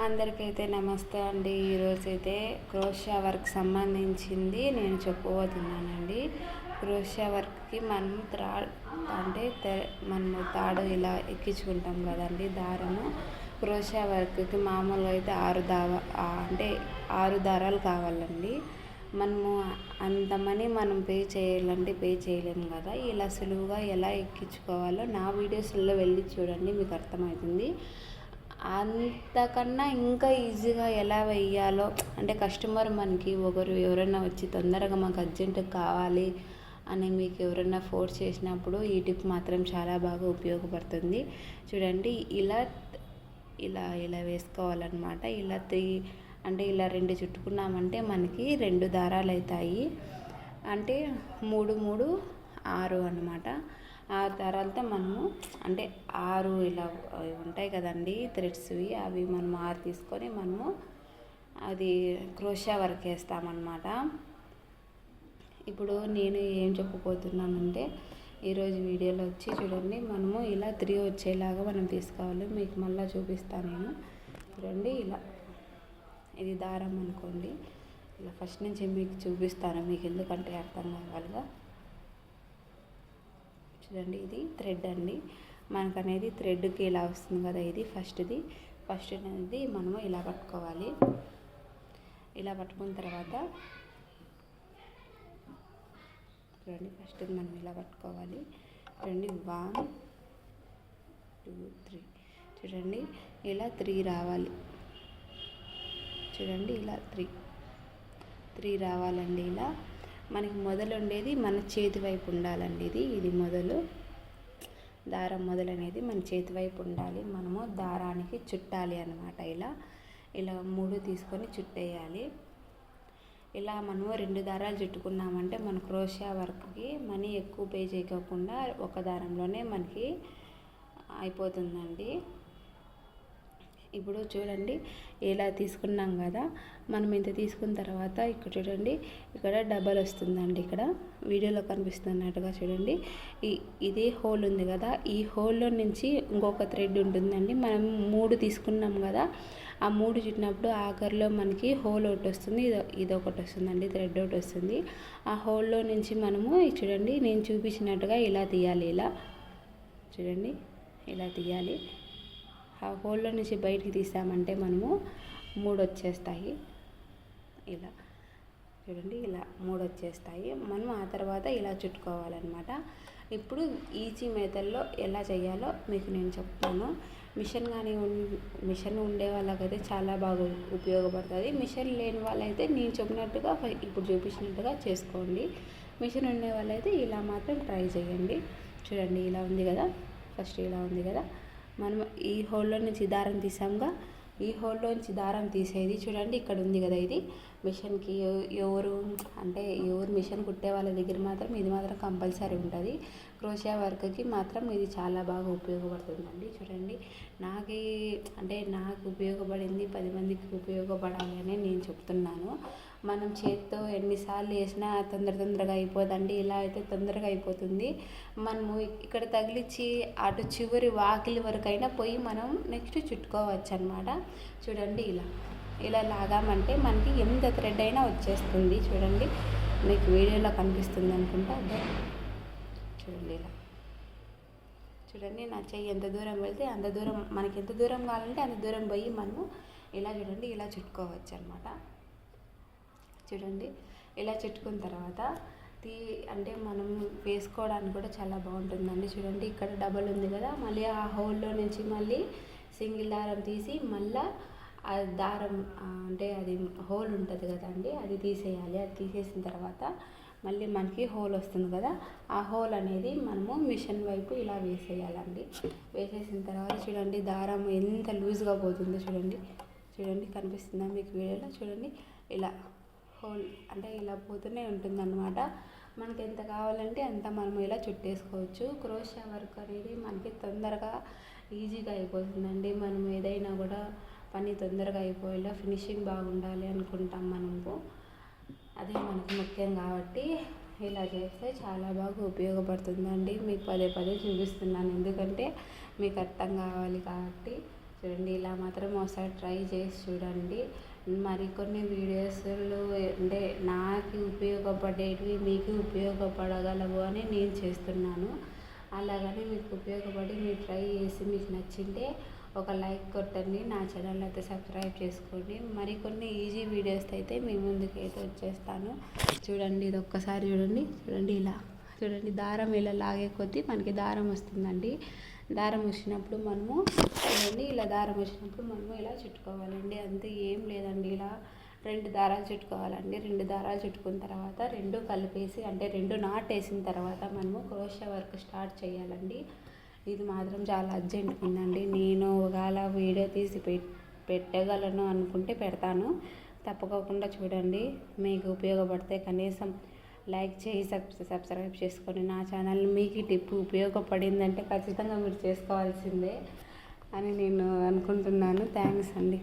అందరికైతే నమస్తే అండి. ఈరోజైతే క్రోషియా వర్క్ సంబంధించింది నేను చెప్పబోతున్నానండి. క్రోషియా వర్క్కి మనము మనము తాడు ఇలా ఎక్కించుకుంటాం కదండి దారము. క్రోషియా వర్క్కి మామూలుగా అయితే ఆరు దారాలు కావాలండి. మనము అంత మనీ మనం పే చేయలేము కదా. ఇలా సులువుగా ఎలా ఎక్కించుకోవాలో నా వీడియోస్లో వెళ్ళి చూడండి, మీకు అర్థమవుతుంది. అంతకన్నా ఇంకా ఈజీగా ఎలా వెయ్యాలో కస్టమర్ మనకి ఎవరైనా వచ్చి తొందరగా మాకు అర్జెంటుగా కావాలి అని మీకు ఎవరైనా ఫోర్స్ చేసినప్పుడు ఈ టిప్ మాత్రం చాలా బాగా ఉపయోగపడుతుంది. చూడండి, ఇలా ఇలా ఇలా వేసుకోవాలన్నమాట. ఇలా రెండు చుట్టుకున్నామంటే మనకి 2 దారాలు అవుతాయి. 3 3 6 అన్నమాట. 6 దారాలతో మనము 6 ఇలా ఉంటాయి కదండి థ్రెడ్స్వి, అవి మనం 6 తీసుకొని మనము అది క్రోషియా వర్క్ వేస్తామన్నమాట. ఇప్పుడు నేను ఏం చెప్పబోతున్నానంటే, ఈరోజు వీడియోలో వచ్చి చూడండి, మనము ఇలా 3 వచ్చేలాగా మనం తీసుకోవాలి. మీకు మళ్ళీ చూపిస్తాను నేను. చూడండి, ఇలా ఇది దారం అనుకోండి. ఇలా ఫస్ట్ నుంచి మీకు చూపిస్తాను, మీకు ఎందుకంటే అర్థం కావాలిగా. చూడండి, ఇది థ్రెడ్ అండి. మనకు అనేది థ్రెడ్కి ఇలా వస్తుంది కదా, ఇది ఫస్ట్ అనేది మనము ఇలా పట్టుకోవాలి. ఇలా పట్టుకున్న తర్వాత చూడండి, ఫస్ట్ మనం ఇలా పట్టుకోవాలి. చూడండి, 1 2 3. చూడండి, ఇలా 3 రావాలి. చూడండి, ఇలా 3 రావాలండి. ఇలా మనకి మొదలు ఉండేది మన చేతి వైపు ఉండాలండి. ఇది మొదలు, దారం మొదలు అనేది మన చేతి వైపు ఉండాలి. మనము దారానికి చుట్టాలి అన్నమాట. ఇలా 3 తీసుకొని చుట్టేయాలి. ఇలా మనము 2 దారాలు చుట్టుకున్నామంటే మన క్రోషియా వర్క్కి మనీ ఎక్కువ పే చేయకుండా ఒక దారంలోనే మనకి అయిపోతుందండి. ఇప్పుడు చూడండి, ఇలా తీసుకున్నాం కదా, మనం ఇంత తీసుకున్న తర్వాత ఇక్కడ చూడండి, ఇక్కడ డబల్ వస్తుందండి. ఇక్కడ వీడియోలో కనిపిస్తున్నట్టుగా చూడండి, ఇది హోల్ ఉంది కదా, ఈ హోల్లో నుంచి ఇంకొక థ్రెడ్ ఉంటుందండి. మనం 3 తీసుకున్నాం కదా, ఆ 3 చుట్టినప్పుడు ఆఖరిలో మనకి హోల్ ఒకటి వస్తుంది, ఇది ఒకటి వస్తుందండి, థ్రెడ్ ఒకటి వస్తుంది. ఆ హోల్లో నుంచి మనము చూడండి, నేను చూపించినట్టుగా ఇలా తీయాలి. ఇలా చూడండి, ఇలా తీయాలి. ఆ హోల్లో నుంచి బయటికి తీసామంటే మనము 3 వచ్చేస్తాయి. ఇలా చూడండి, ఇలా 3 వచ్చేస్తాయి. మనం ఆ తర్వాత ఇలా చుట్టుకోవాలన్నమాట. ఇప్పుడు ఈజీ మెథడ్లో ఎలా చేయాలో మీకు నేను చెప్తాను. మిషన్ ఉండే వాళ్ళకైతే చాలా బాగా ఉపయోగపడుతుంది. మిషన్ లేని వాళ్ళైతే నేను చెప్పినట్టుగా ఇప్పుడు చూపించినట్టుగా చేసుకోండి. మిషన్ ఉండే వాళ్ళైతే ఇలా మాత్రం ట్రై చేయండి. చూడండి, ఇలా ఉంది కదా, ఫస్ట్ ఇలా ఉంది కదా, మనం ఈ హోల్లో నుంచి దారం తీసాంగా, ఈ హోల్లో నుంచి దారం తీసేది చూడండి, ఇక్కడ ఉంది కదా, ఇది మిషన్కి ఎవరు మిషన్ కుట్టే వాళ్ళ దగ్గర మాత్రం ఇది మాత్రం కంపల్సరీ ఉంటుంది. క్రోషియా వర్క్కి మాత్రం ఇది చాలా బాగా ఉపయోగపడుతుందండి. చూడండి, నాకు ఉపయోగపడింది 10 మందికి ఉపయోగపడాలి అని నేను చెప్తున్నాను. మనం చేత్తో ఎన్నిసార్లు వేసినా తొందరగా అయిపోదండి. ఇలా అయితే తొందరగా అయిపోతుంది. మనము ఇక్కడ తగిలించి అటు చివరి వాకిలి వరకు అయినా పోయి మనం నెక్స్ట్ చుట్టుకోవచ్చు అన్నమాట. చూడండి, ఇలా లాగామంటే మనకి ఎంత థ్రెడ్ అయినా వచ్చేస్తుంది. చూడండి, మీకు వీడియోలో కనిపిస్తుంది అనుకుంటా. చూడండి, ఇలా చూడండి, నా చెయ్యి ఎంత దూరం వెళ్తే అంత దూరం, మనకి ఎంత దూరం కావాలంటే అంత దూరం పోయి మనము ఇలా చూడండి, ఇలా చుట్టుకోవచ్చు అన్నమాట. చూడండి, ఇలా చుట్టుకున్న తర్వాత మనం వేసుకోవడానికి కూడా చాలా బాగుంటుందండి. చూడండి, ఇక్కడ డబల్ ఉంది కదా, మళ్ళీ ఆ హోల్లో నుంచి మళ్ళీ సింగిల్ దారం తీసి మళ్ళీ ఆ దారం అది హోల్ ఉంటుంది కదండి, అది తీసేయాలి. అది తీసేసిన తర్వాత మళ్ళీ మనకి హోల్ వస్తుంది కదా, ఆ హోల్ అనేది మనము మిషన్ వైపు ఇలా వేసేయాలండి. వేసేసిన తర్వాత చూడండి, దారం ఎంత లూజ్గా పోతుందో చూడండి, కనిపిస్తుందా మీకు వీడియోలో? చూడండి, ఇలా హోల్ ఇలా పోతూనే ఉంటుందన్నమాట. మనకి ఎంత కావాలంటే అంత మనం ఇలా చుట్టేసుకోవచ్చు. క్రోషియా వర్క్ అనేది మనకి తొందరగా ఈజీగా అయిపోతుందండి. మనం ఏదైనా కూడా పని తొందరగా అయిపోయేలా ఫినిషింగ్ బాగుండాలి అనుకుంటాం మనము, అదే మనకు ముఖ్యం. కాబట్టి ఇలా చేస్తే చాలా బాగా ఉపయోగపడుతుందండి. మీకు పదే చూపిస్తున్నాను, ఎందుకంటే మీకు అర్థం కావాలి కాబట్టి. చూడండి, ఇలా మాత్రం ఒకసారి ట్రై చేసి చూడండి. మరికొన్ని వీడియోస్లో అంటే నాకు ఉపయోగపడేటివి మీకు ఉపయోగపడగలవు అని నేను చేస్తున్నాను. అలాగని మీకు ఉపయోగపడి మీరు ట్రై చేసి మీకు నచ్చింటే ఒక లైక్ కొట్టండి. నా ఛానల్ అయితే సబ్స్క్రైబ్ చేసుకోండి. మరికొన్ని ఈజీ వీడియోస్ అయితే మీ ముందుకు అయితే వచ్చేస్తాను. చూడండి, ఇది ఒక్కసారి చూడండి. ఇలా చూడండి, దారం ఇలా లాగే కొద్దీ మనకి దారం వస్తుందండి. దారం వచ్చినప్పుడు మనము చూడండి, ఇలా దారం వచ్చినప్పుడు మనము ఇలా చుట్టుకోవాలండి. అంతే, ఏం లేదండి. ఇలా 2 దారాలు చుట్టుకోవాలండి. 2 దారాలు చుట్టుకున్న తర్వాత 2 కలిపేసి అంటే 2 నాటేసిన తర్వాత మనము క్రోషా వర్క్ స్టార్ట్ చేయాలండి. ఇది మాత్రం చాలా అర్జెంట్ ఉందండి. నేను ఒకవేళ వీడియో తీసి పెట్టగలను అనుకుంటే పెడతాను. తప్పకుండా చూడండి. మీకు ఉపయోగపడితే కనీసం లైక్ చేసి సబ్స్క్రైబ్ చేసుకొని నా ఛానల్ మీకు ఈ టిప్ ఉపయోగపడిందంటే ఖచ్చితంగా మీరు చేసుకోవాల్సిందే అని నేను అనుకుంటున్నాను. థ్యాంక్స్ అండి.